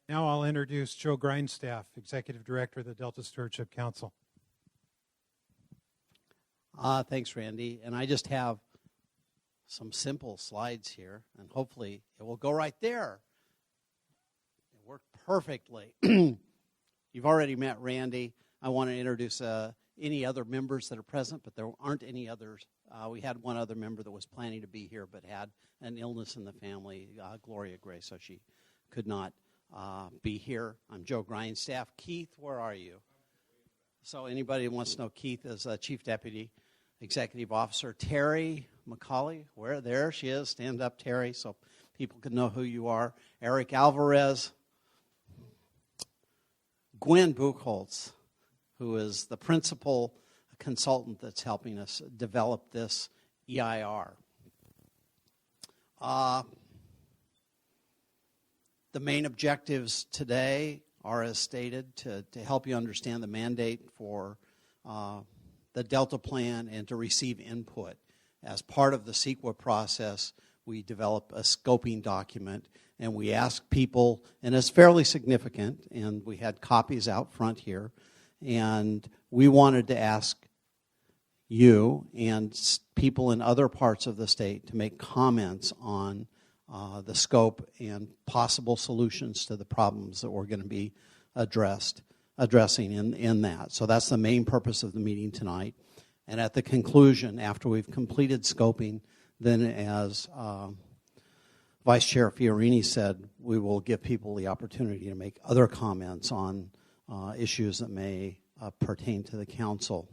Now I'll introduce Joe Grindstaff, Executive Director of the Delta Stewardship Council. Thanks, Randy. And I just have some simple slides here, and hopefully it will go right there. It worked perfectly. You've already met Randy. I want to introduce any other members that are present, but there aren't any others. We had one other member that was planning to be here but had an illness in the family, Gloria Gray, so she could not be here. I'm Joe Grindstaff. Keith, where are you? So anybody who wants to know Keith is Chief Deputy Executive Officer. Terry McCauley, where? There she is. Stand up, Terry, so people can know who you are. Eric Alvarez. Gwen Buchholz, who is the principal consultant that's helping us develop this EIR. The main objectives today are, as stated, to help you understand the mandate for the Delta Plan and to receive input. As part of the CEQA process, we develop a scoping document, and we ask people, and it's fairly significant, and we had copies out front here, and we wanted to ask you and people in other parts of the state to make comments on the scope and possible solutions to the problems that we're going to be addressing in that. So that's the main purpose of the meeting tonight. And at the conclusion, after we've completed scoping, then as Vice Chair Fiorini said, we will give people the opportunity to make other comments on issues that may pertain to the council.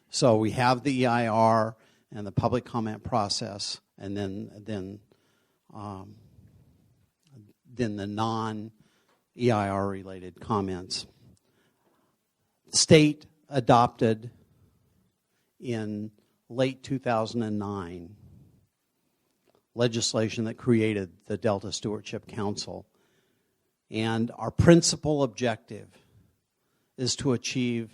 So we have the EIR and the public comment process, and then the non-EIR related comments. The state adopted in late 2009 legislation that created the Delta Stewardship Council, and our principal objective is to achieve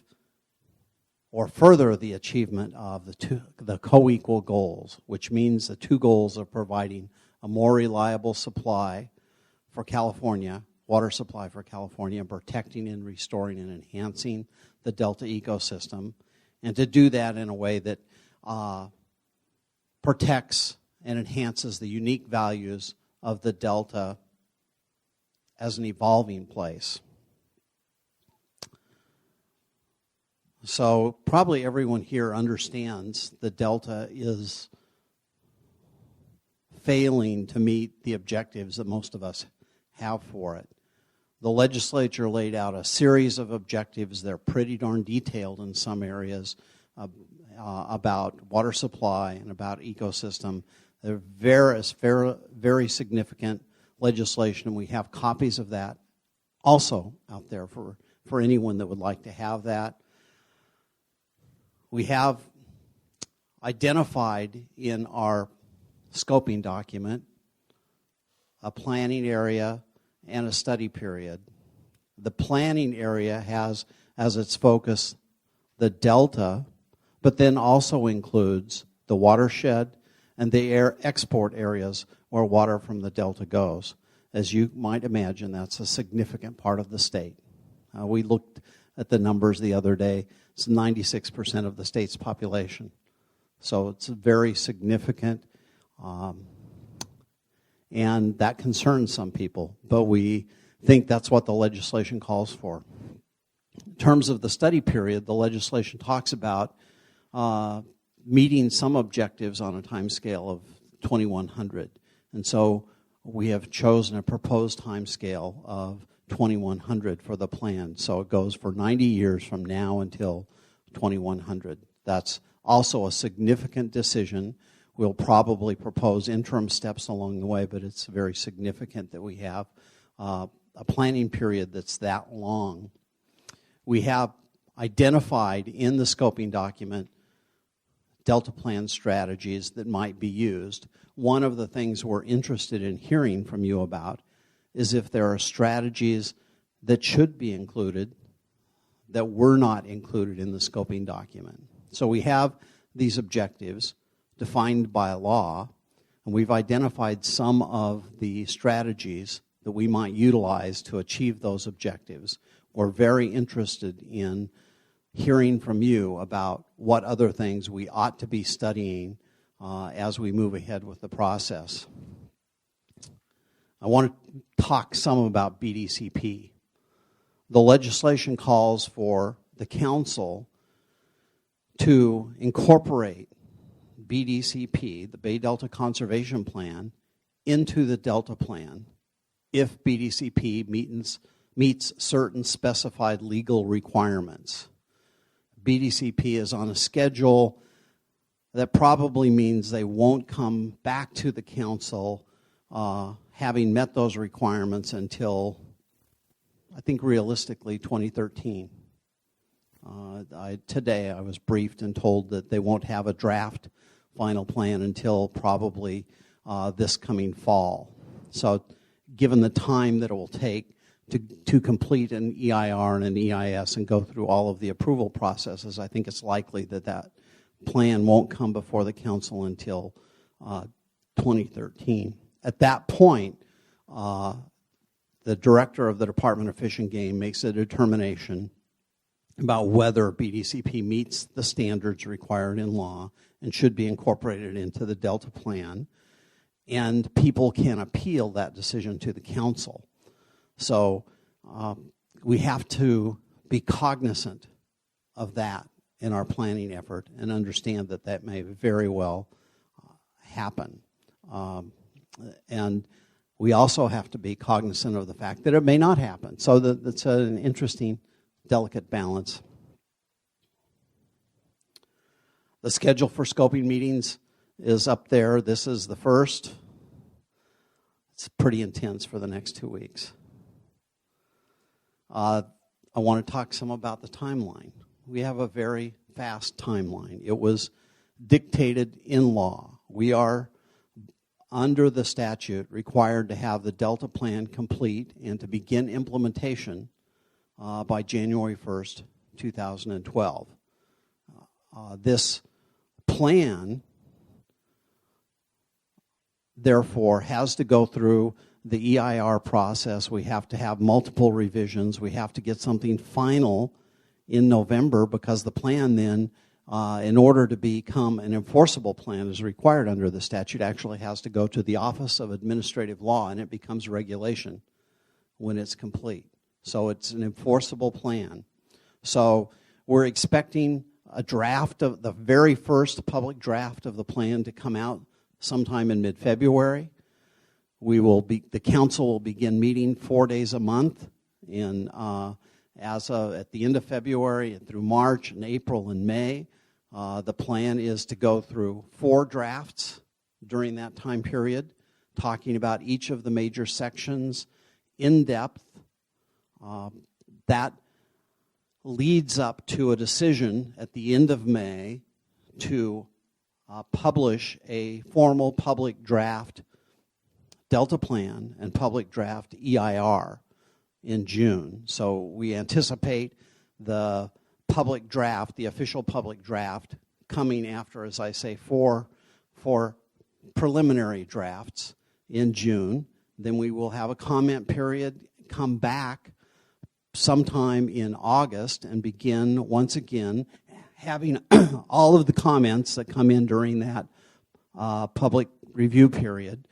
or further the achievement of the co-equal goals, which means the two goals of providing a more reliable supply for California, water supply for California, and protecting and restoring and enhancing the Delta ecosystem, and to do that in a way that protects and enhances the unique values of the Delta as an evolving place. So probably everyone here understands the Delta is failing to meet the objectives that most of us have for it. The legislature laid out a series of objectives. They're pretty darn detailed in some areas about water supply and about ecosystem. They're very significant legislation, and we have copies of that also out there for anyone that would like to have that. We have identified in our scoping document a planning area and a study period. The planning area has as its focus the Delta, but then also includes the watershed and the export areas where water from the Delta goes. As you might imagine, that's a significant part of the state. We looked at the numbers the other day. It's 96% of the state's population. So it's very significant, and that concerns some people, but we think that's what the legislation calls for. In terms of the study period, the legislation talks about meeting some objectives on a time scale of 2100. And so we have chosen a proposed time scale of 2100 for the plan. So it goes for 90 years from now until 2100. That's also a significant decision. We'll probably propose interim steps along the way, but it's very significant that we have a planning period that's that long. We have identified in the scoping document Delta Plan strategies that might be used. One of the things we're interested in hearing from you about is if there are strategies that should be included that were not included in the scoping document. So we have these objectives defined by law, and we've identified some of the strategies that we might utilize to achieve those objectives. We're very interested in hearing from you about what other things we ought to be studying as we move ahead with the process. I want to talk some about BDCP. The legislation calls for the council to incorporate BDCP, the Bay Delta Conservation Plan, into the Delta Plan if BDCP meets certain specified legal requirements. BDCP is on a schedule that probably means they won't come back to the council having met those requirements until, I think realistically, 2013. Today I was briefed and told that they won't have a draft final plan until probably this coming fall. So given the time that it will take to complete an EIR and an EIS and go through all of the approval processes, I think it's likely that that plan won't come before the council until 2013. At that point, the director of the Department of Fish and Game makes a determination about whether BDCP meets the standards required in law and should be incorporated into the Delta Plan, and people can appeal that decision to the council. So we have to be cognizant of that in our planning effort and understand that that may very well happen. And we also have to be cognizant of the fact that it may not happen. So that's an interesting, delicate balance. The schedule for scoping meetings is up there. This is the first. It's pretty intense for the next 2 weeks. I want to talk some about the timeline. We have a very fast timeline. It was dictated in law. We are, under the statute, required to have the Delta Plan complete and to begin implementation by January 1st, 2012. This plan, therefore, has to go through the EIR process. We have to have multiple revisions. We have to get something final in November, because the plan then, in order to become an enforceable plan as required under the statute, actually has to go to the Office of Administrative Law, and it becomes regulation when it's complete. So it's an enforceable plan. So we're expecting a draft of the very first public draft of the plan to come out sometime in mid-February. The council will begin meeting 4 days a month at the end of February and through March and April and May. The plan is to go through 4 drafts during that time period, talking about each of the major sections in depth. That leads up to a decision at the end of May to publish a formal public draft Delta Plan and public draft EIR in June. So we anticipate the public draft, the official public draft, coming after, as I say, four preliminary drafts in June. Then we will have a comment period, come back sometime in August, and begin once again having all of the comments that come in during that public review period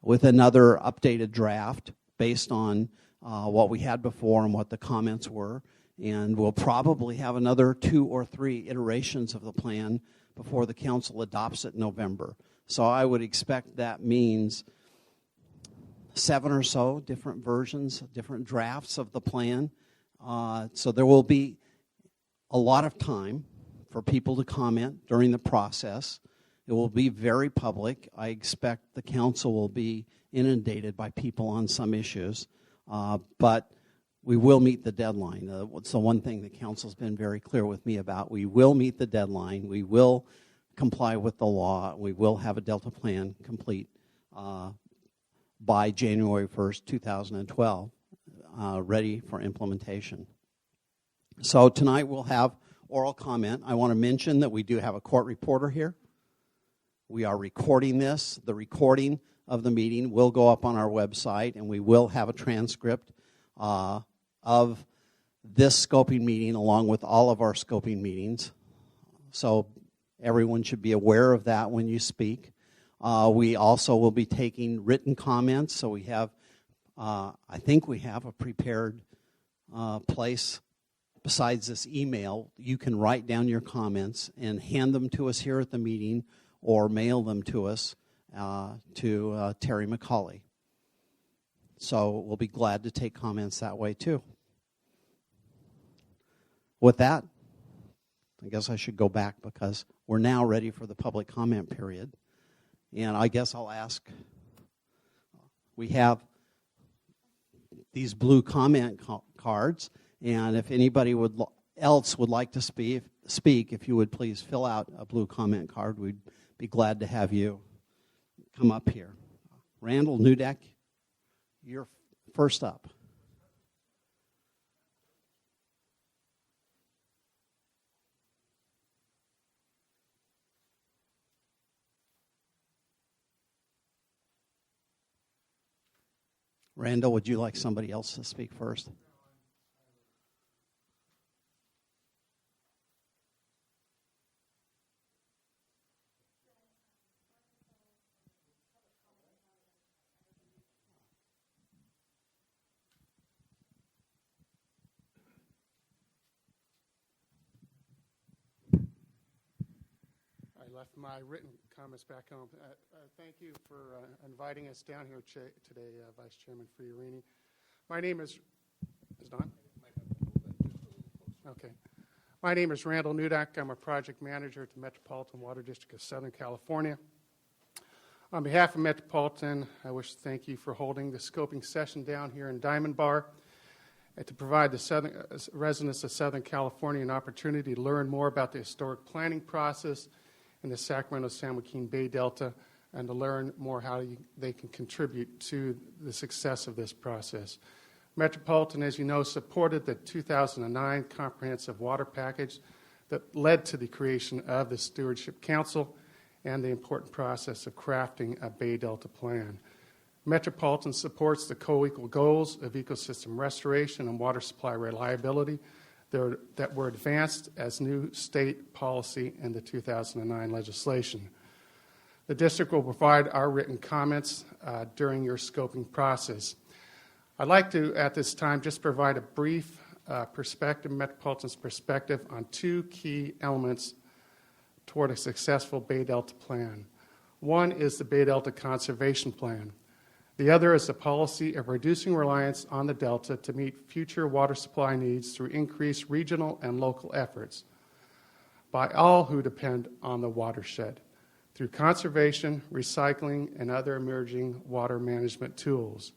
with another updated draft based on what we had before and what the comments were. And we'll probably have another 2 or 3 iterations of the plan before the council adopts it in November. So I would expect that means 7 or so different versions, different drafts of the plan. So there will be a lot of time for people to comment during the process. It will be very public. I expect the council will be inundated by people on some issues, but we will meet the deadline. It's the one thing the council's been very clear with me about. We will meet the deadline. We will comply with the law. We will have a Delta Plan complete by January 1st, 2012, ready for implementation. So tonight we'll have oral comment. I want to mention that we do have a court reporter here. We are recording this. The recording of the meeting will go up on our website, and we will have a transcript of this scoping meeting along with all of our scoping meetings. So everyone should be aware of that when you speak. We also will be taking written comments, so we have, I think we have a prepared place besides this email. You can write down your comments and hand them to us here at the meeting or mail them to us to Terry McCauley. So we'll be glad to take comments that way too. With that, I guess I should go back because we're now ready for the public comment period. And I guess I'll ask, we have these blue comment cards, and if anybody else would like to speak, if you would please fill out a blue comment card, we'd be glad to have you come up here. Randall Nudek, you're first up. Randall, would you like somebody else to speak first? I left my written comments back home. Thank you for inviting us down here today, Vice Chairman Fiorini. My name is Don? Okay. My name is Randall Nudek. I'm a project manager at the Metropolitan Water District of Southern California. On behalf of Metropolitan, I wish to thank you for holding the scoping session down here in Diamond Bar and to provide the residents of Southern California an opportunity to learn more about the historic planning process in the Sacramento-San Joaquin Bay Delta, and to learn more how they can contribute to the success of this process. Metropolitan, as you know, supported the 2009 Comprehensive Water Package that led to the creation of the Stewardship Council and the important process of crafting a Bay Delta plan. Metropolitan supports the co-equal goals of ecosystem restoration and water supply reliability that were advanced as new state policy in the 2009 legislation. The district will provide our written comments during your scoping process. I'd like to, at this time, just provide a brief perspective, Metropolitan's perspective, on two key elements toward a successful Bay Delta plan. One is the Bay Delta Conservation Plan. The other is the policy of reducing reliance on the Delta to meet future water supply needs through increased regional and local efforts by all who depend on the watershed through conservation, recycling, and other emerging water management tools.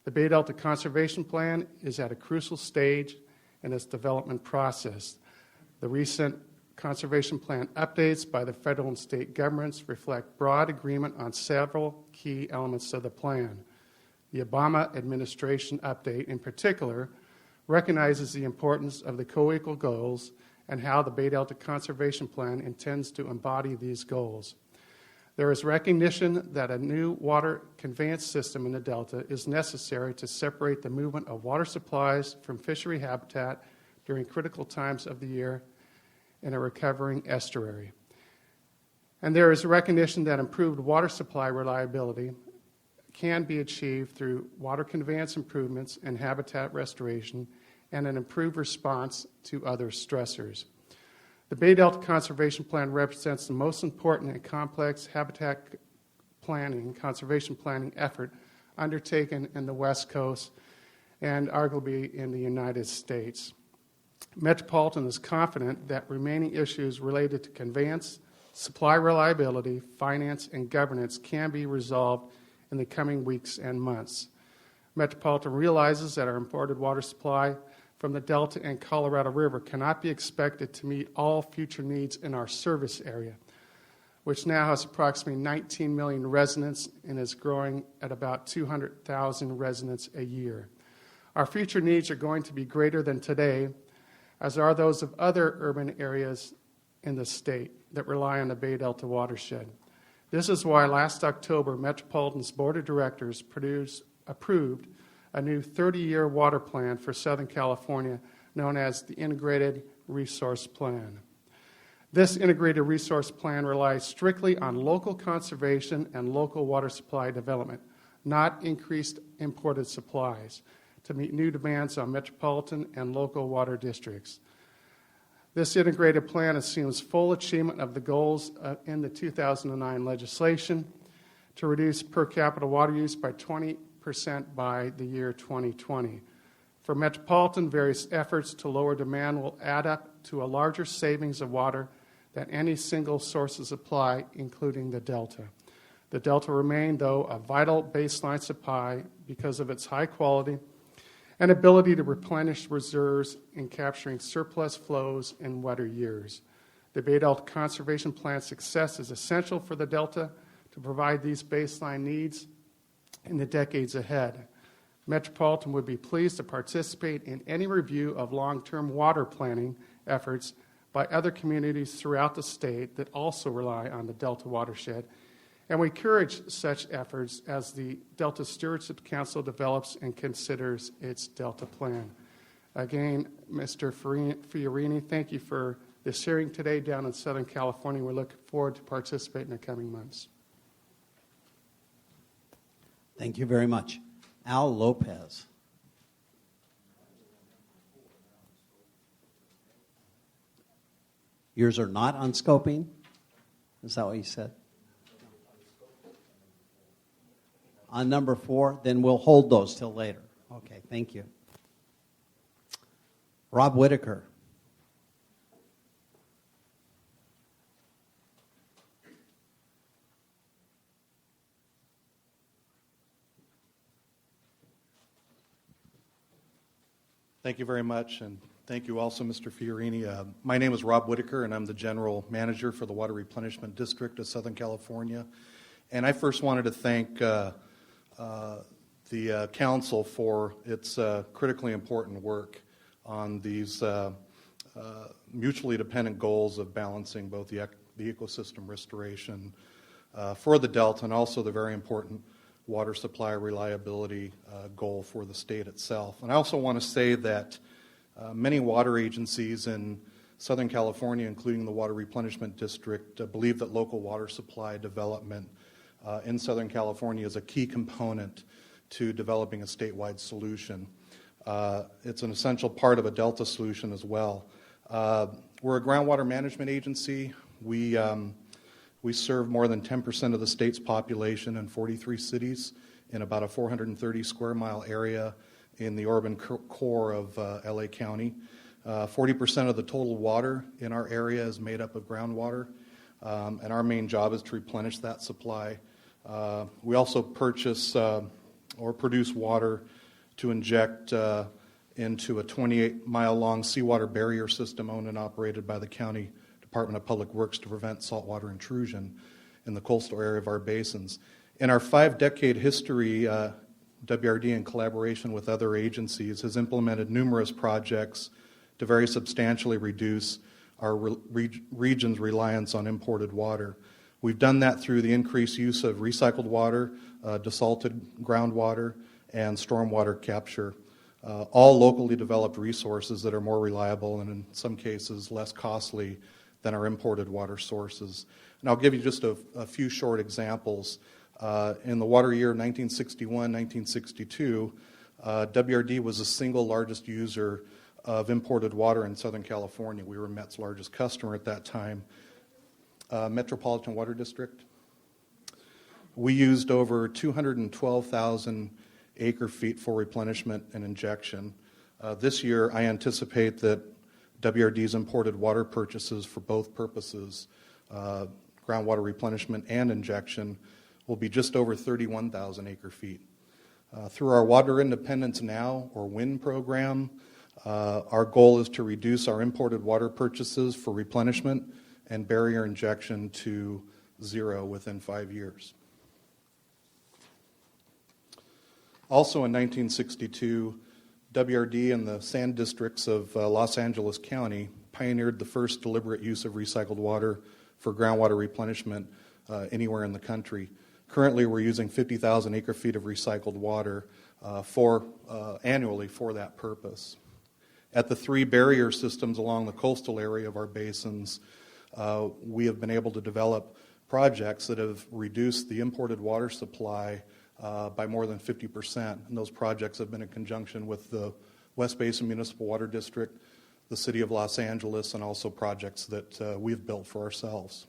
The Bay Delta Conservation Plan is at a crucial stage in its development process. The recent Conservation Plan updates by the federal and state governments reflect broad agreement on several key elements of the plan. The Obama administration update, in particular, recognizes the importance of the co-equal goals and how the Bay Delta Conservation Plan intends to embody these goals. There is recognition that a new water conveyance system in the Delta is necessary to separate the movement of water supplies from fishery habitat during critical times of the year in a recovering estuary. And there is recognition that improved water supply reliability can be achieved through water conveyance improvements and habitat restoration and an improved response to other stressors. The Bay Delta Conservation Plan represents the most important and complex habitat planning, conservation planning effort undertaken in the West Coast and arguably in the United States. Metropolitan is confident that remaining issues related to conveyance, supply reliability, finance, and governance can be resolved in the coming weeks and months. Metropolitan realizes that our imported water supply from the Delta and Colorado River cannot be expected to meet all future needs in our service area, which now has approximately 19 million residents and is growing at about 200,000 residents a year. Our future needs are going to be greater than today, as are those of other urban areas in the state that rely on the Bay Delta watershed. This is why last October, Metropolitan's Board of Directors approved a new 30-year water plan for Southern California known as the Integrated Resource Plan. This Integrated Resource Plan relies strictly on local conservation and local water supply development, not increased imported supplies, to meet new demands on metropolitan and local water districts. This integrated plan assumes full achievement of the goals in the 2009 legislation to reduce per capita water use by 20% by the year 2020. For Metropolitan, various efforts to lower demand will add up to a larger savings of water than any single source of supply, including the Delta. The Delta remained, though, a vital baseline supply because of its high quality and ability to replenish reserves in capturing surplus flows in wetter years. The Bay Delta Conservation Plan's success is essential for the Delta to provide these baseline needs in the decades ahead. Metropolitan would be pleased to participate in any review of long-term water planning efforts by other communities throughout the state that also rely on the Delta watershed, and we encourage such efforts as the Delta Stewardship Council develops and considers its Delta plan. Again, Mr. Fiorini, thank you for this hearing today down in Southern California. We look forward to participating in the coming months. Thank you very much. Al Lopez. Yours are not on scoping? Is that what you said? On number 4, then we'll hold those till later. Okay, thank you. Rob Whitaker. Thank you very much, and thank you also, Mr. Fiorini. My name is Rob Whitaker, and I'm the General Manager for the Water Replenishment District of Southern California. And I first wanted to thank the Council for its critically important work on these mutually dependent goals of balancing both the ecosystem restoration for the Delta and also the very important water supply reliability goal for the state itself. And I also want to say that many water agencies in Southern California, including the Water Replenishment District, believe that local water supply development in Southern California is a key component to developing a statewide solution. It's an essential part of a Delta solution as well. We're a groundwater management agency. We serve more than 10% of the state's population in 43 cities in about a 430 square mile area in the urban core of LA County. 40% of the total water in our area is made up of groundwater, and our main job is to replenish that supply. We also purchase or produce water to inject into a 28-mile-long seawater barrier system owned and operated by the County Department of Public Works to prevent saltwater intrusion in the coastal area of our basins. In our 5-decade history, WRD, in collaboration with other agencies, has implemented numerous projects to very substantially reduce our region's reliance on imported water. We've done that through the increased use of recycled water, desalted groundwater, and stormwater capture, all locally developed resources that are more reliable and in some cases less costly than our imported water sources. And I'll give you just a few short examples. In the water year 1961-1962, WRD was the single largest user of imported water in Southern California. We were Met's largest customer at that time. Metropolitan Water District. We used over 212,000 acre-feet for replenishment and injection. This year, I anticipate that WRD's imported water purchases for both purposes, groundwater replenishment and injection, will be just over 31,000 acre-feet. Through our Water Independence Now, or WIN program, our goal is to reduce our imported water purchases for replenishment and barrier injection to zero within 5 years. Also in 1962, WRD and the sand districts of Los Angeles County pioneered the first deliberate use of recycled water for groundwater replenishment anywhere in the country. Currently, we're using 50,000 acre-feet of recycled water annually for that purpose. At the 3 barrier systems along the coastal area of our basins, we have been able to develop projects that have reduced the imported water supply by more than 50%. And those projects have been in conjunction with the West Basin Municipal Water District, the City of Los Angeles, and also projects that we've built for ourselves.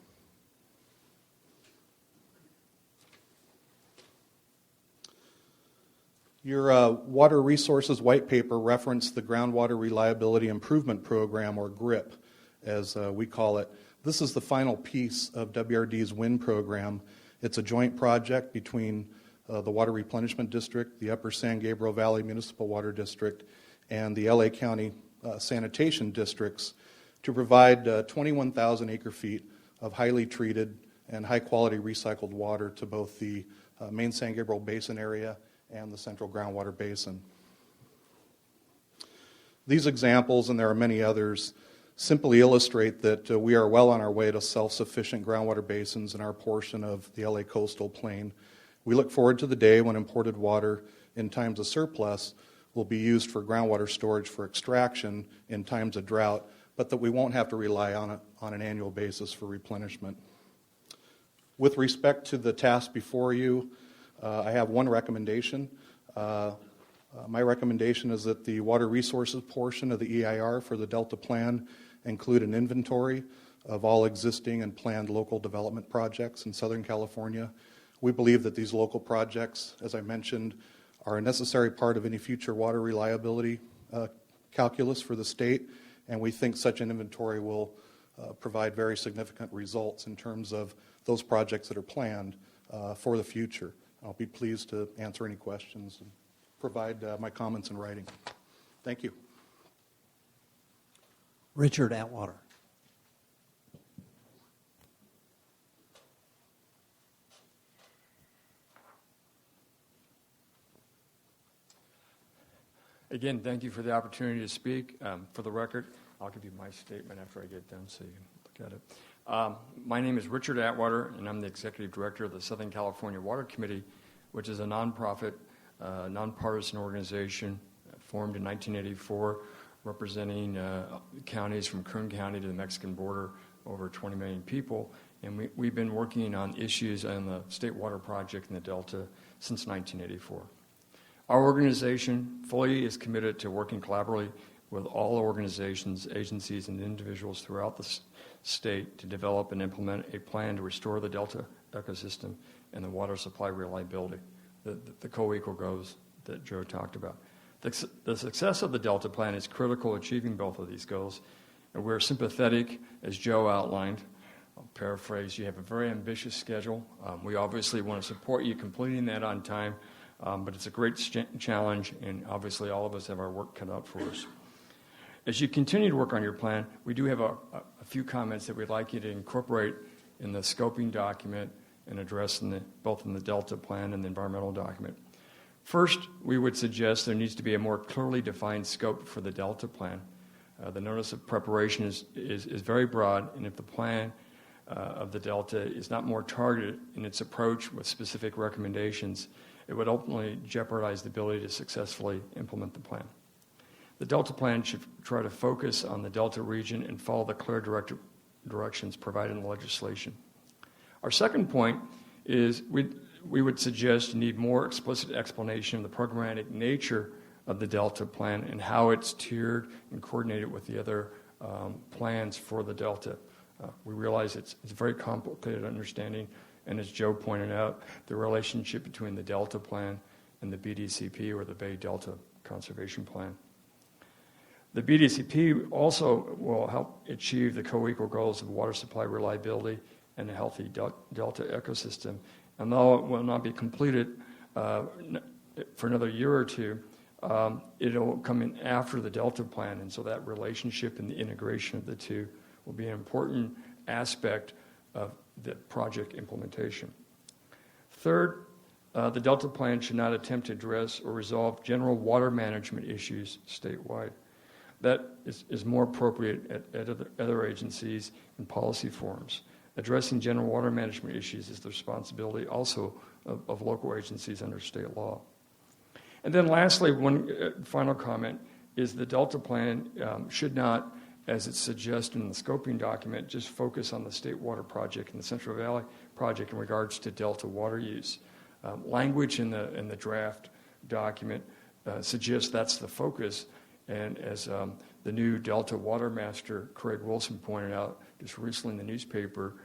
Your Water Resources White Paper referenced the Groundwater Reliability Improvement Program, or GRIP, as we call it. This is the final piece of WRD's WIN program. It's a joint project between the Water Replenishment District, the Upper San Gabriel Valley Municipal Water District, and the LA County Sanitation Districts to provide 21,000 acre-feet of highly treated and high-quality recycled water to both the main San Gabriel Basin area and the Central Groundwater Basin. These examples, and there are many others, simply illustrate that we are well on our way to self-sufficient groundwater basins in our portion of the LA coastal plain. We look forward to the day when imported water in times of surplus will be used for groundwater storage for extraction in times of drought, but that we won't have to rely on it on an annual basis for replenishment. With respect to the task before you, I have one recommendation. My recommendation is that the water resources portion of the EIR for the Delta Plan include an inventory of all existing and planned local development projects in Southern California. We believe that these local projects, as I mentioned, are a necessary part of any future water reliability calculus for the state, and we think such an inventory will provide very significant results in terms of those projects that are planned for the future. I'll be pleased to answer any questions and provide my comments in writing. Thank you. Richard Atwater. Again, thank you for the opportunity to speak. For the record, I'll give you my statement after I get done so you can look at it. My name is Richard Atwater, and I'm the Executive Director of the Southern California Water Committee, which is a nonprofit, nonpartisan organization formed in 1984, representing counties from Kern County to the Mexican border, over 20 million people. And we've been working on issues on the State Water Project in the Delta since 1984. Our organization fully is committed to working collaboratively with all organizations, agencies, and individuals throughout the state to develop and implement a plan to restore the Delta ecosystem and the water supply reliability, the co-equal goals that Joe talked about. The success of the Delta Plan is critical to achieving both of these goals, and we're sympathetic, as Joe outlined. I'll paraphrase, you have a very ambitious schedule. We obviously want to support you completing that on time, but it's a great challenge, and obviously all of us have our work cut out for us. As you continue to work on your plan, we do have a few comments that we'd like you to incorporate in the scoping document and address both in the Delta Plan and the environmental document. First, we would suggest there needs to be a more clearly defined scope for the Delta Plan. The notice of preparation is very broad, and if the plan of the Delta is not more targeted in its approach with specific recommendations, it would ultimately jeopardize the ability to successfully implement the plan. The Delta Plan should try to focus on the Delta region and follow the clear directions provided in the legislation. Our second point is we would suggest you need more explicit explanation of the programmatic nature of the Delta Plan and how it's tiered and coordinated with the other plans for the Delta. We realize it's a very complicated understanding, and as Joe pointed out, the relationship between the Delta Plan and the BDCP, or the Bay Delta Conservation Plan. The BDCP also will help achieve the co-equal goals of water supply reliability and a healthy Delta ecosystem. And though it will not be completed for another year or two, it'll come in after the Delta Plan, and so that relationship and the integration of the two will be an important aspect of the project implementation. Third, the Delta Plan should not attempt to address or resolve general water management issues statewide. That is more appropriate at other agencies and policy forums. Addressing general water management issues is the responsibility also of local agencies under state law. And then lastly, one final comment is the Delta Plan should not, as it's suggested in the scoping document, just focus on the State Water Project and the Central Valley Project in regards to Delta water use. Language in the draft document suggests that's the focus, and as the new Delta Water Master, Craig Wilson, pointed out just recently in the newspaper,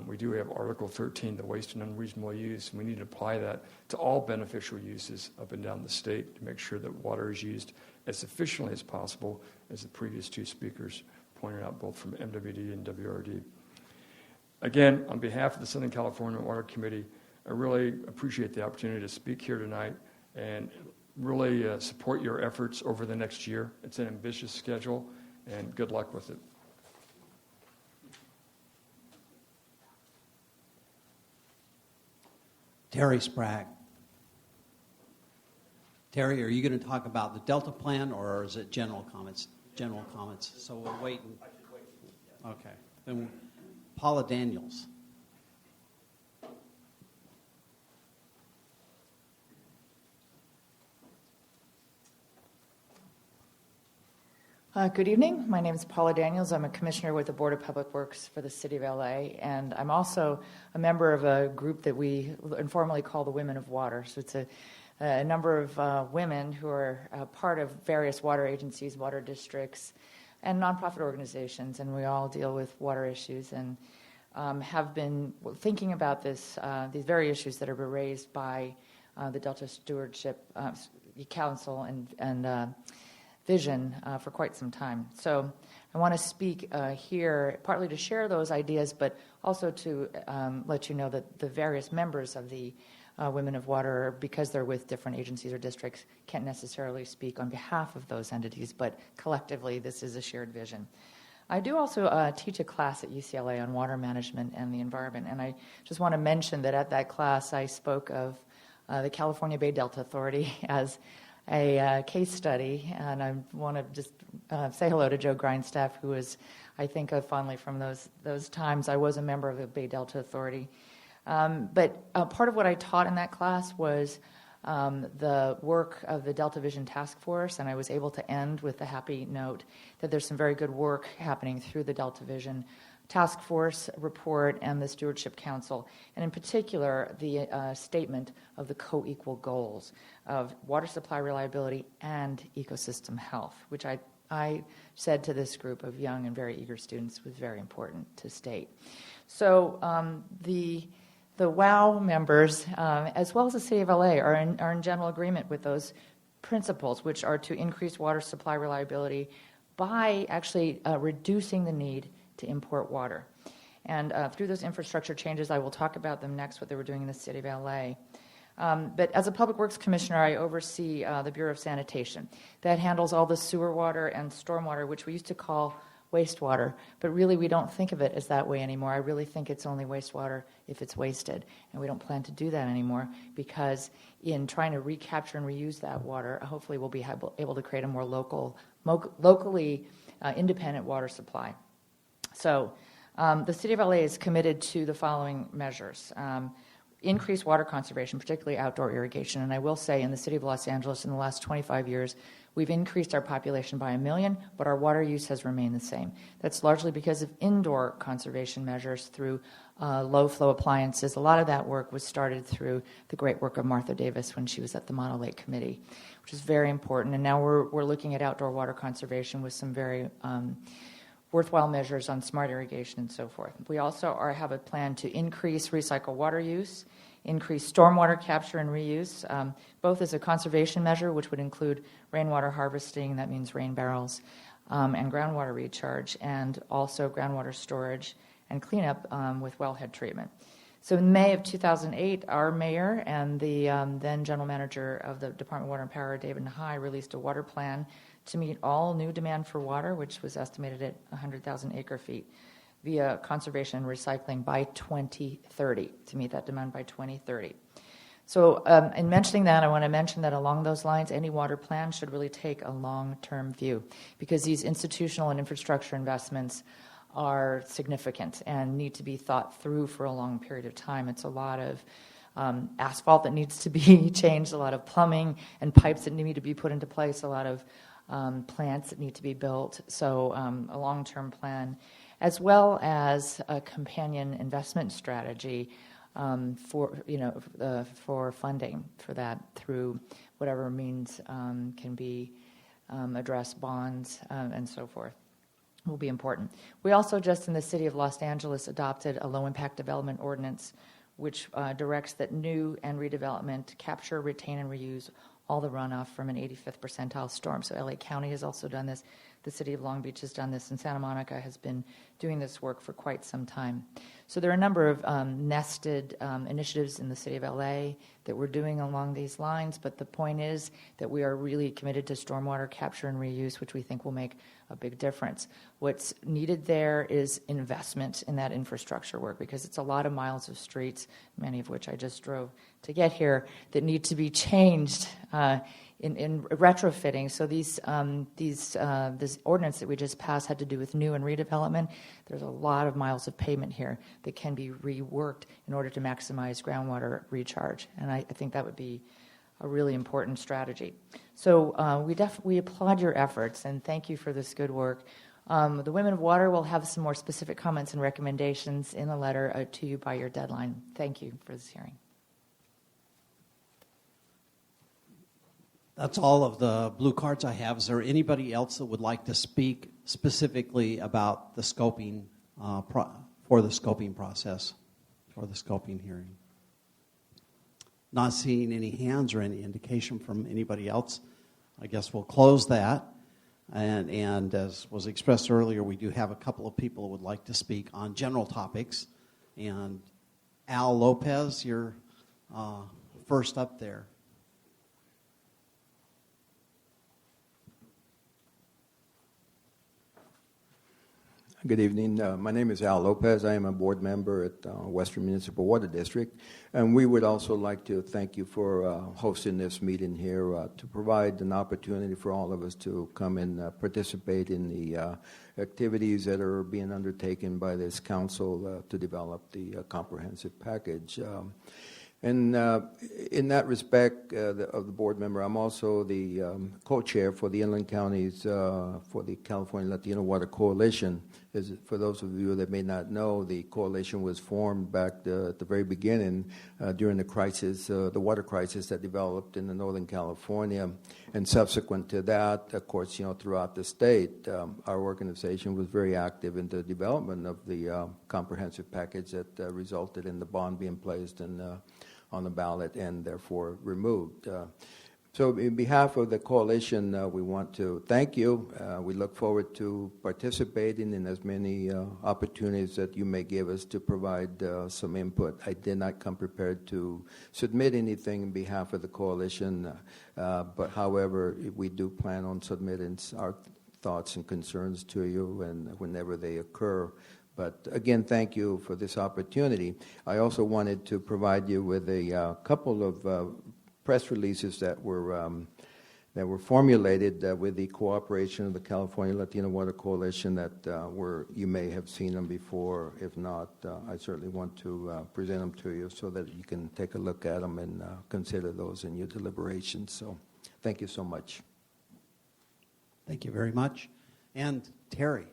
we do have Article 13, the waste and unreasonable use, and we need to apply that to all beneficial uses up and down the state to make sure that water is used as efficiently as possible, as the previous two speakers pointed out, both from MWD and WRD. Again, on behalf of the Southern California Water Committee, I really appreciate the opportunity to speak here tonight and really support your efforts over the next year. It's an ambitious schedule, and good luck with it. Terry Sprague. Terry, are you going to talk about the Delta Plan, or is it general comments? General comments. So we'll wait. Okay. Then Paula Daniels. Good evening. My name is Paula Daniels. I'm a commissioner with the Board of Public Works for the City of LA, and I'm also a member of a group that we informally call the Women of Water. So it's a number of women who are part of various water agencies, water districts, and nonprofit organizations, and we all deal with water issues and have been thinking about these very issues that are raised by the Delta Stewardship Council and vision for quite some time. So I want to speak here partly to share those ideas, but also to let you know that the various members of the Women of Water, because they're with different agencies or districts, can't necessarily speak on behalf of those entities, but collectively this is a shared vision. I do also teach a class at UCLA on water management and the environment, and I just want to mention that at that class I spoke of the California Bay Delta Authority as a case study, and I want to just say hello to Joe Grindstaff, who is, I think of fondly from those times. I was a member of the Bay Delta Authority. But part of what I taught in that class was the work of the Delta Vision Task Force, and I was able to end with the happy note that there's some very good work happening through the Delta Vision Task Force report and the Stewardship Council, and in particular the statement of the co-equal goals of water supply reliability and ecosystem health, which I said to this group of young and very eager students was very important to state. So the WOW members, as well as the City of LA, are in general agreement with those principles, which are to increase water supply reliability by actually reducing the need to import water. And through those infrastructure changes, I will talk about them next, what they were doing in the City of LA. But as a Public Works Commissioner, I oversee the Bureau of Sanitation. That handles all the sewer water and stormwater, which we used to call wastewater, but really we don't think of it as that way anymore. I really think it's only wastewater if it's wasted, and we don't plan to do that anymore, because in trying to recapture and reuse that water, hopefully we'll be able to create a more locally independent water supply. So the City of LA is committed to the following measures. Increase water conservation, particularly outdoor irrigation. And I will say in the City of Los Angeles in the last 25 years, we've increased our population by 1 million, but our water use has remained the same. That's largely because of indoor conservation measures through low-flow appliances. A lot of that work was started through the great work of Martha Davis when she was at the Model Lake Committee, which is very important. And now we're looking at outdoor water conservation with some very worthwhile measures on smart irrigation and so forth. We also have a plan to increase recycled water use, increase stormwater capture and reuse, both as a conservation measure, which would include rainwater harvesting, that means rain barrels, and groundwater recharge, and also groundwater storage and cleanup with wellhead treatment. So in May of 2008, our mayor and the then general manager of the Department of Water and Power, David Nahai, released a water plan to meet all new demand for water, which was estimated at 100,000 acre-feet, via conservation and recycling by 2030, to meet that demand by 2030. So in mentioning that, I want to mention that along those lines, any water plan should really take a long-term view, because these institutional and infrastructure investments are significant and need to be thought through for a long period of time. It's a lot of asphalt that needs to be changed, a lot of plumbing and pipes that need to be put into place, a lot of plants that need to be built. So a long-term plan, as well as a companion investment strategy for funding for that through whatever means can be addressed, bonds and so forth, will be important. We also just in the city of Los Angeles adopted a low-impact development ordinance which directs that new and redevelopment capture, retain, and reuse all the runoff from an 85th percentile storm. So LA County has also done this. The city of Long Beach has done this, and Santa Monica has been doing this work for quite some time. So there are a number of nested initiatives in the city of LA that we're doing along these lines, but the point is that we are really committed to stormwater capture and reuse, which we think will make a big difference. What's needed there is investment in that infrastructure work, because it's a lot of miles of streets, many of which I just drove to get here, that need to be changed in retrofitting. So this ordinance that we just passed had to do with new and redevelopment. There's a lot of miles of pavement here that can be reworked in order to maximize groundwater recharge, and I think that would be a really important strategy. So we applaud your efforts and thank you for this good work. The Women of Water will have some more specific comments and recommendations in the letter to you by your deadline. Thank you for this hearing. That's all of the blue cards I have. Is there anybody else that would like to speak specifically about the scoping for the scoping process, for the scoping hearing? Not seeing any hands or any indication from anybody else. I guess we'll close that. And as was expressed earlier, we do have a couple of people who would like to speak on general topics. And Al Lopez, you're first up there. Good evening. My name is Al Lopez. I am a board member at Western Municipal Water District, and we would also like to thank you for hosting this meeting here to provide an opportunity for all of us to come and participate in the activities that are being undertaken by this council to develop the comprehensive package. And in that respect, of the board member, I'm also the co-chair for the Inland Counties for the California Latino Water Coalition. For those of you that may not know, the coalition was formed back at the very beginning during the crisis, the water crisis that developed in the Northern California. And subsequent to that, of course, throughout the state, our organization was very active in the development of the comprehensive package that resulted in the bond being placed on the ballot and therefore removed. So in behalf of the coalition, we want to thank you. We look forward to participating in as many opportunities that you may give us to provide some input. I did not come prepared to submit anything in behalf of the coalition, but however, we do plan on submitting our thoughts and concerns to you and whenever they occur. But again, thank you for this opportunity. I also wanted to provide you with a couple of press releases that were formulated with the cooperation of the California Latino Water Coalition that you may have seen them before. If not, I certainly want to present them to you so that you can take a look at them and consider those in your deliberations. So thank you so much. Thank you very much. And Terry.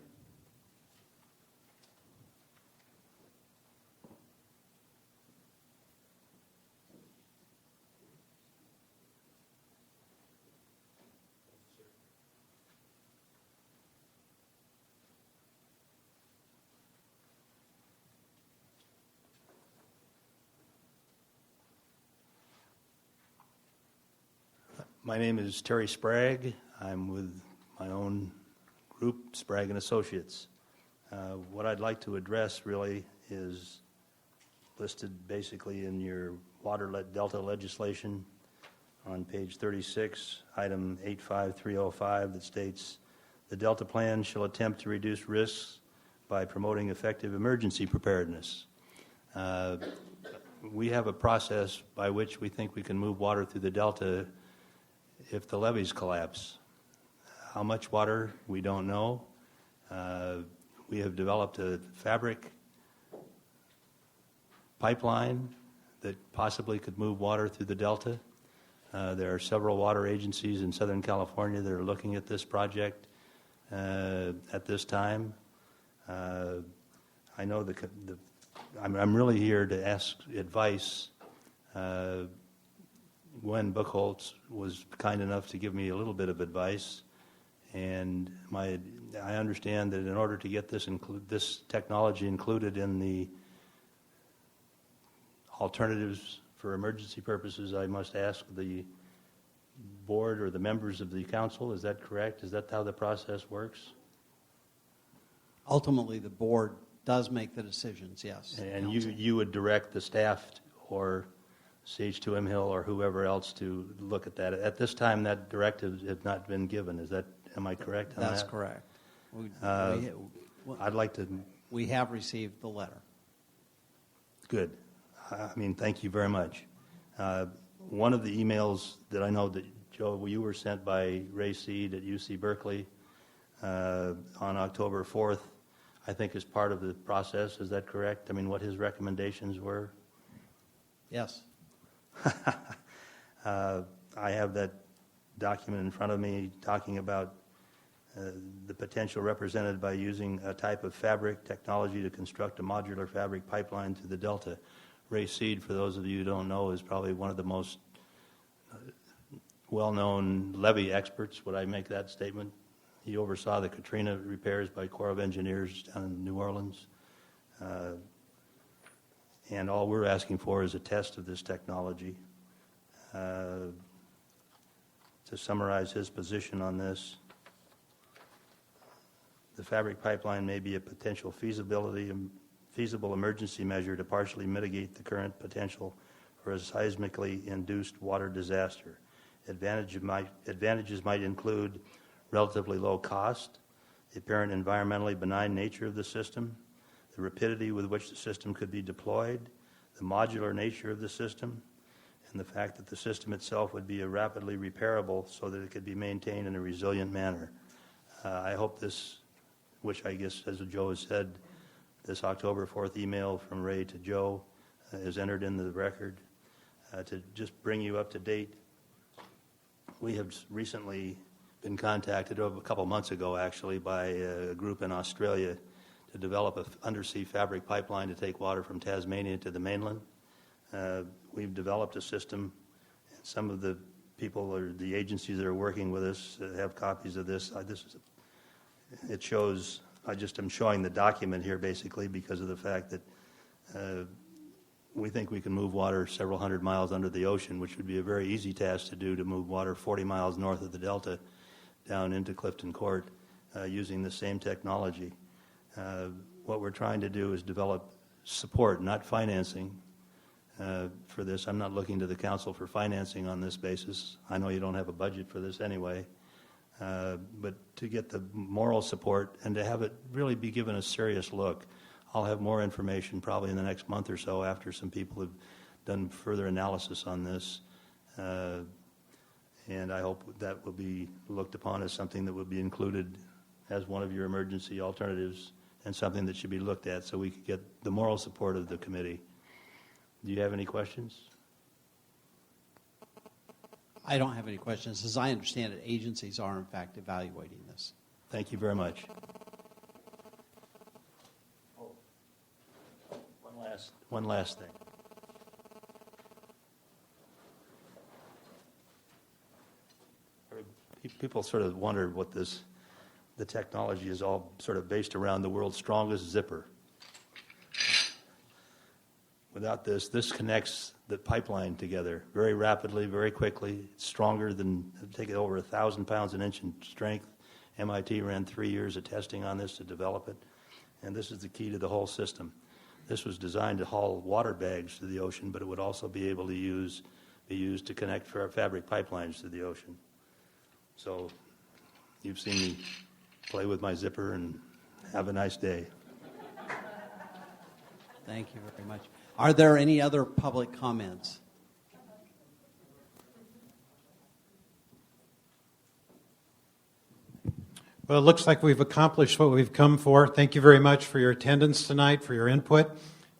My name is Terry Sprague. I'm with my own group, Sprague and Associates. What I'd like to address really is listed basically in your water delta legislation on page 36, item 85305, that states, the Delta Plan shall attempt to reduce risks by promoting effective emergency preparedness. We have a process by which we think we can move water through the Delta if the levees collapse. How much water, we don't know. we have developed a fabric pipeline that possibly could move water through the Delta. There are several water agencies in Southern California that are looking at this project at this time. I know I'm really here to ask advice. Gwen Buchholz was kind enough to give me a little bit of advice, and I understand that in order to get this technology included in the alternatives for emergency purposes, I must ask the board or the members of the council. Is that correct? Is that how the process works? Ultimately, the board does make the decisions, yes. And Council. you would direct the staff or CH2M Hill or whoever else to look at that. At this time, that directive has not been given. Am I correct on that? That's correct. I'd like to... We have received the letter. Good. Thank you very much. One of the emails that I know that, Joe, you were sent by Ray Seed at UC Berkeley on October 4th, I think is part of the process. Is that correct? What his recommendations were? Yes. I have that document in front of me talking about the potential represented by using a type of fabric technology to construct a modular fabric pipeline through the Delta. Ray Seed, for those of you who don't know, is probably one of the most well-known levee experts. Would I make that statement? He oversaw the Katrina repairs by Corps of Engineers down in New Orleans. And all we're asking for is a test of this technology. To summarize his position on this, the fabric pipeline may be a potential feasible emergency measure to partially mitigate the current potential for a seismically induced water disaster. Advantages might include relatively low cost, the apparent environmentally benign nature of the system, the rapidity with which the system could be deployed, the modular nature of the system, and the fact that the system itself would be rapidly repairable so that it could be maintained in a resilient manner. I hope this, which I guess, as Joe has said, this October 4th email from Ray to Joe is entered into the record. To just bring you up to date, we have recently been contacted a couple months ago, actually, by a group in Australia to develop an undersea fabric pipeline to take water from Tasmania to the mainland. We've developed a system, and some of the people or the agencies that are working with us have copies of this. It shows, I'm showing the document here basically because of the fact that we think we can move water several hundred miles under the ocean, which would be a very easy task to do, to move water 40 miles north of the Delta down into Clifton Court using the same technology. What we're trying to do is develop support, not financing, for this. I'm not looking to the council for financing on this basis. I know you don't have a budget for this anyway. But to get the moral support and to have it really be given a serious look. I'll have more information probably in the next month or so after some people have done further analysis on this. And I hope that will be looked upon as something that will be included as one of your emergency alternatives and something that should be looked at so we could get the moral support of the committee. Do you have any questions? I don't have any questions. As I understand it, agencies are, in fact, evaluating this. Thank you very much. One last thing. People sort of wonder what the technology is all sort of based around the world's strongest zipper. Without this connects the pipeline together very rapidly, very quickly. It's stronger than, take it over 1,000 pounds an inch in strength. MIT ran 3 years of testing on this to develop it. And this is the key to the whole system. This was designed to haul water bags to the ocean, but it would also be able to be used to connect fabric pipelines to the ocean. So you've seen me play with my zipper, and have a nice day. Thank you very much. Are there any other public comments? Well, it looks like we've accomplished what we've come for. Thank you very much for your attendance tonight, for your input,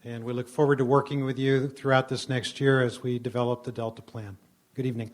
and we look forward to working with you throughout this next year as we develop the Delta Plan. Good evening.